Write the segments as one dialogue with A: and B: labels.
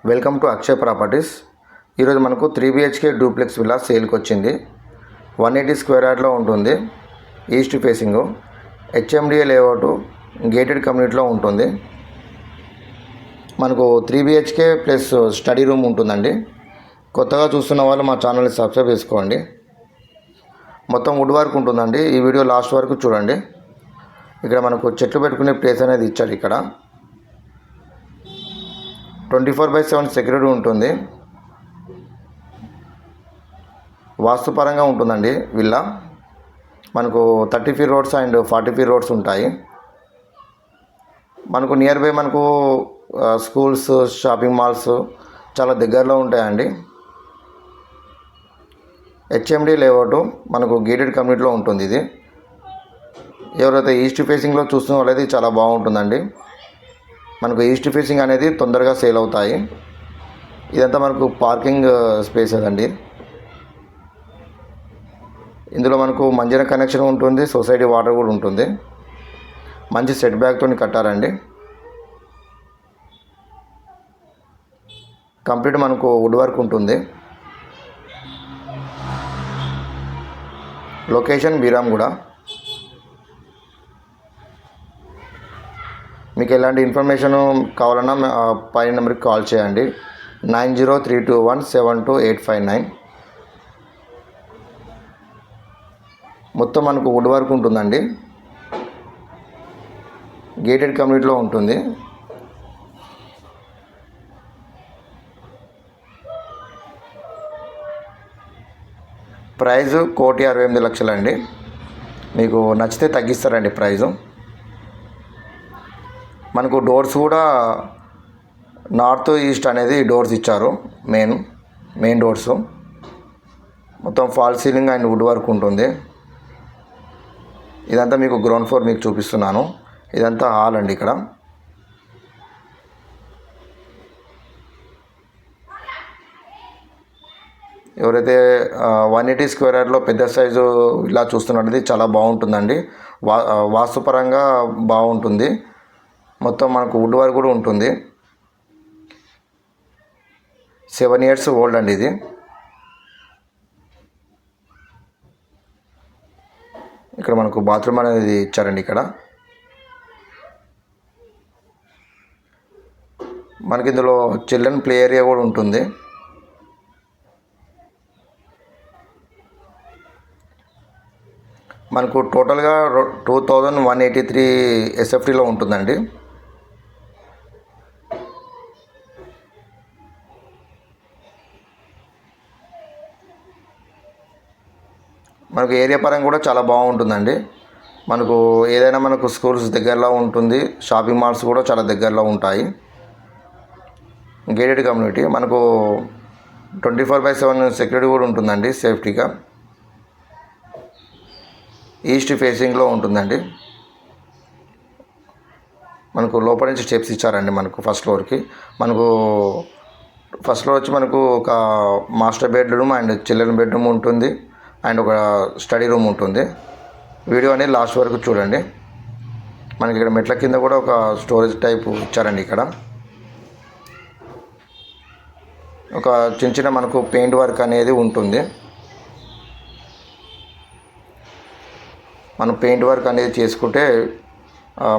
A: Welcome to Akshay properties. ఈరోజు మనకు 3BHK duplex villa సేల్కి వచ్చింది. 180 స్క్వేర్ యార్డ్లో ఉంటుంది. East facing, HMDA layout, gated కమ్యూనిటీలో ఉంటుంది. మనకు 3BHK ప్లస్ స్టడీ రూమ్ ఉంటుందండి. కొత్తగా చూస్తున్న వాళ్ళు మా ఛానల్ని సబ్స్క్రైబ్ చేసుకోండి. మొత్తం వుడ్ వర్క్ ఉంటుందండి. ఈ వీడియో లాస్ట్ వరకు చూడండి. ఇక్కడ మనకు చెట్లు పెట్టుకునే ప్లేస్ అనేది ఇచ్చాడు. ఇక్కడ 24/7 సెక్యూరిటీ ఉంటుంది. వాస్తుపరంగా ఉంటుందండి విల్లా. మనకు 30 feet roads and 40 feet roads ఉంటాయి. మనకు నియర్ బై మనకు స్కూల్స్, షాపింగ్ మాల్స్ చాలా దగ్గరలో ఉంటాయండి. HMD లేఅవుట్, మనకు గేటెడ్ కమ్యూనిటీలో ఉంటుంది. ఇది ఎవరైతే ఈస్ట్ ఫేసింగ్లో చూస్తున్న వాళ్ళైతే చాలా బాగుంటుందండి. మనకు ఈస్ట్ ఫేసింగ్ అనేది తొందరగా సేల్ అవుతాయి. ఇదంతా మనకు పార్కింగ్ స్పేస్ అదండి. ఇందులో మనకు మంజీరా కనెక్షన్ ఉంటుంది, సొసైటీ వాటర్ కూడా ఉంటుంది. మంచి సెట్ బ్యాక్తో కట్టారండి. కంప్లీట్ మనకు వుడ్ వర్క్ ఉంటుంది. లొకేషన్ బీరాంగూడ. మీకు ఎలాంటి ఇన్ఫర్మేషన్ కావాలన్నా పైన నెంబర్కి కాల్ చేయండి. 9032172859. మొత్తం మనకు వుడ్ వర్క్ ఉంటుందండి. గేటెడ్ కమ్యూనిటీలో ఉంటుంది. ప్రైజు 1,68,00,000 అండి. మీకు నచ్చితే తగ్గిస్తారండి ప్రైజు. మనకు డోర్స్ కూడా నార్త్ ఈస్ట్ అనేది డోర్స్ ఇచ్చారు. మెయిన్ డోర్స్ మొత్తం fall ceiling and wood work ఉంటుంది. ఇదంతా మీకు గ్రౌండ్ ఫ్లోర్ మీకు చూపిస్తున్నాను. ఇదంతా హాల్ అండి. ఇక్కడ ఎవరైతే 180 స్క్వేర్ యార్డ్లో పెద్ద సైజు ఇలా చూస్తున్నది చాలా బాగుంటుందండి. వాస్తుపరంగా బాగుంటుంది. మొత్తం మనకు వుడ్ వర్క్ కూడా ఉంటుంది. 7 years ఓల్డ్ అండి ఇది. ఇక్కడ మనకు బాత్రూమ్ అనేది ఇచ్చారండి. ఇక్కడ మనకి ఇందులో చిల్డ్రన్ ప్లే ఏరియా కూడా ఉంటుంది. మనకు టోటల్గా 2183 SFTలో ఉంటుందండి. మనకు ఏరియా పరంగా కూడా చాలా బాగుంటుందండి. మనకు ఏదైనా మనకు స్కూల్స్ దగ్గరలో ఉంటుంది. షాపింగ్ మాల్స్ కూడా చాలా దగ్గరలో ఉంటాయి. గేటెడ్ కమ్యూనిటీ, మనకు 24/7 సెక్యూరిటీ కూడా ఉంటుందండి సేఫ్టీగా. ఈస్ట్ ఫేసింగ్లో ఉంటుందండి. మనకు లోపల నుంచి స్టెప్స్ ఇచ్చారండి. మనకు ఫస్ట్ ఫ్లోర్కి మనకు ఫస్ట్ ఫ్లోర్ వచ్చి మనకు ఒక master bedroom and children bedroom ఉంటుంది అండ్ ఒక స్టడీ రూమ్ ఉంటుంది. వీడియో అనేది లాస్ట్ వరకు చూడండి. మనకి ఇక్కడ మెట్ల కింద కూడా ఒక స్టోరేజ్ టైప్ ఇచ్చారండి. ఇక్కడ ఒక చిన్న మనకు పెయింట్ వర్క్ అనేది ఉంటుంది. మనం పెయింట్ వర్క్ అనేది చేసుకుంటే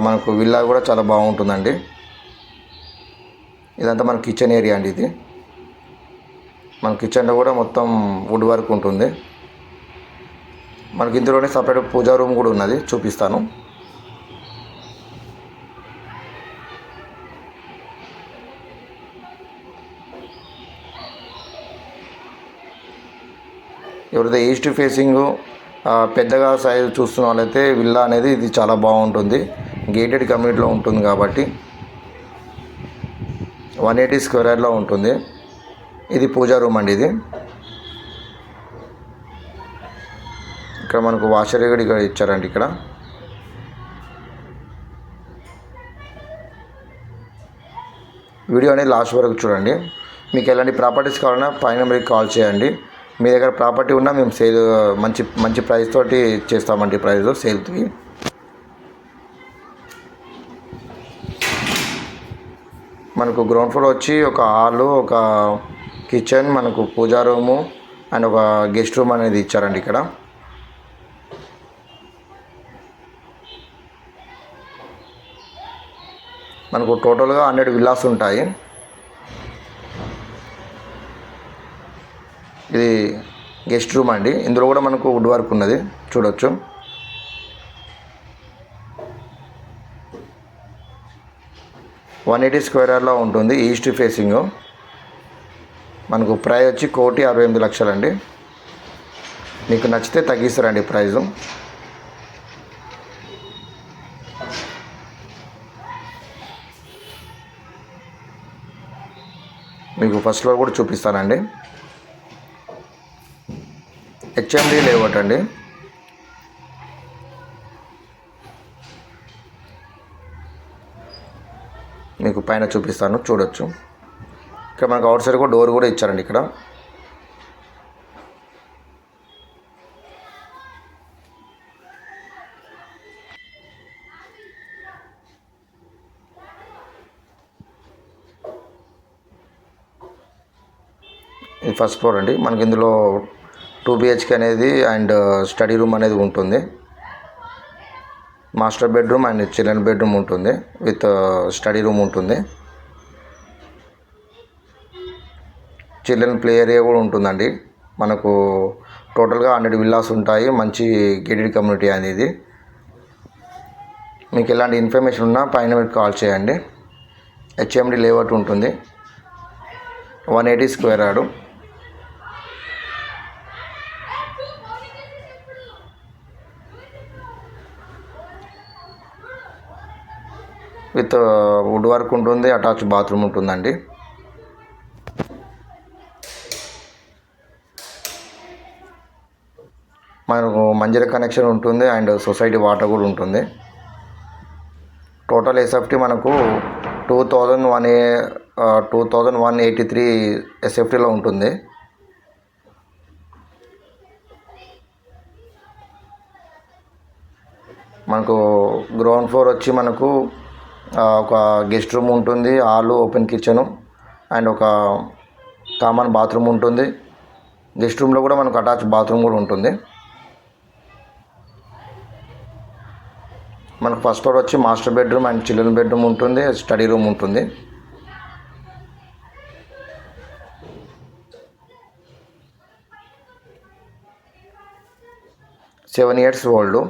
A: మనకు విల్లా కూడా చాలా బాగుంటుందండి. ఇదంతా మన కిచెన్ ఏరియా అండి. ఇది మన కిచెన్లో కూడా మొత్తం వుడ్ వర్క్ ఉంటుంది. మనకి ఇందులోనే సపరేట్ పూజా రూమ్ కూడా ఉన్నది, చూపిస్తాను. ఎవరైతే ఈస్ట్ ఫేసింగ్ పెద్దగా సైజు చూస్తున్న వాళ్ళైతే విల్లా అనేది ఇది చాలా బాగుంటుంది. గేటెడ్ కమ్యూనిటీలో ఉంటుంది కాబట్టి 180 స్క్వేర్ యార్డ్లో ఉంటుంది. ఇది పూజా రూమ్ అండి. ఇది ఇక్కడ మనకు వాషర్ కూడా ఇక్కడ ఇచ్చారండి. ఇక్కడ వీడియో అనేది లాస్ట్ వరకు చూడండి. మీకు ఎలాంటి ప్రాపర్టీస్ కావాలన్నా పైన నెంబర్కి కాల్ చేయండి. మీ దగ్గర ప్రాపర్టీ ఉన్నా మేము సేల్ మంచి ప్రైస్ తోటి చేస్తామండి. ప్రైస్ సేల్కి మనకు గ్రౌండ్ ఫ్లోర్ వచ్చి ఒక హాలు, ఒక కిచెన్, మనకు పూజా రూము అండ్ ఒక గెస్ట్ రూమ్ అనేది ఇచ్చారండి ఇక్కడ. మనకు టోటల్గా 100 విల్లాస్ ఉంటాయి. ఇది గెస్ట్ రూమ్ అండి. ఇందులో కూడా మనకు వుడ్ వర్క్ ఉన్నది, చూడొచ్చు. $180 స్క్వేర్ యార్డ్లో ఉంటుంది, ఈస్ట్ ఫేసింగ్. మనకు ప్రైస్ వచ్చి 1,68,00,000 అండి. మీకు నచ్చితే తగ్గిస్తారండి ప్రైజు. మీకు ఫస్ట్ ఫ్లోర్ కూడా చూపిస్తానండి. హెచ్ఎండి లేఅవుట్ అండి. మీకు పైన చూపిస్తాను, చూడొచ్చు. ఇక్కడ మనకు అవుట్ సైడ్ కూడా డోర్ కూడా ఇచ్చారండి ఇక్కడ. ఇది ఫస్ట్ ఫ్లోర్ అండి. మనకి ఇందులో 2 BHK అనేది అండ్ స్టడీ రూమ్ అనేది ఉంటుంది. Master bedroom and children bedroom ఉంటుంది, విత్ స్టడీ రూమ్ ఉంటుంది. చిల్డ్రన్ ప్లే ఏరియా కూడా ఉంటుందండి. మనకు టోటల్గా 100 విల్లాస్ ఉంటాయి. మంచి గేటెడ్ కమ్యూనిటీ అనేది. మీకు ఎలాంటి ఇన్ఫర్మేషన్ ఉన్నా పైన మీరు కాల్ చేయండి. హెచ్ఎండి లేఅవుట్ ఉంటుంది, 180 square yard. With wood work ఉంటుంది, అటాచ్ బాత్రూమ్ ఉంటుందండి. మనకు మంజీరా కనెక్షన్ ఉంటుంది అండ్ సొసైటీ వాటర్ కూడా ఉంటుంది. టోటల్ ఎస్ఎఫ్టీ మనకు 2183 ఎస్ఎఫ్టీలో ఉంటుంది. మనకు గ్రౌండ్ ఫ్లోర్ వచ్చి మనకు ఒక గెస్ట్ రూమ్ ఉంటుంది, హాలు, ఓపెన్ కిచెను అండ్ ఒక కామన్ బాత్రూమ్ ఉంటుంది. గెస్ట్ రూమ్లో కూడా మనకు అటాచ్ బాత్రూమ్ కూడా ఉంటుంది. మనకు ఫస్ట్ ఫ్లోర్ వచ్చి master bedroom and children bedroom ఉంటుంది, స్టడీ రూమ్ ఉంటుంది. Seven years old.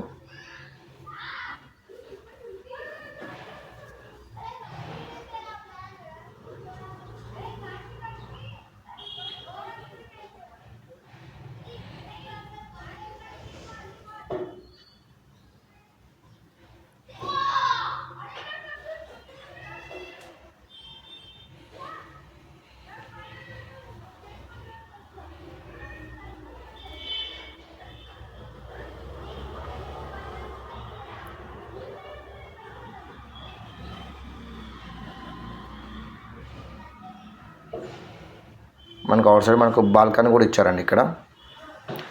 A: మనకు అవుట్ సైడ్ మనకు బాల్కనీ కూడా ఇచ్చారండి ఇక్కడ.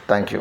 A: Thank you.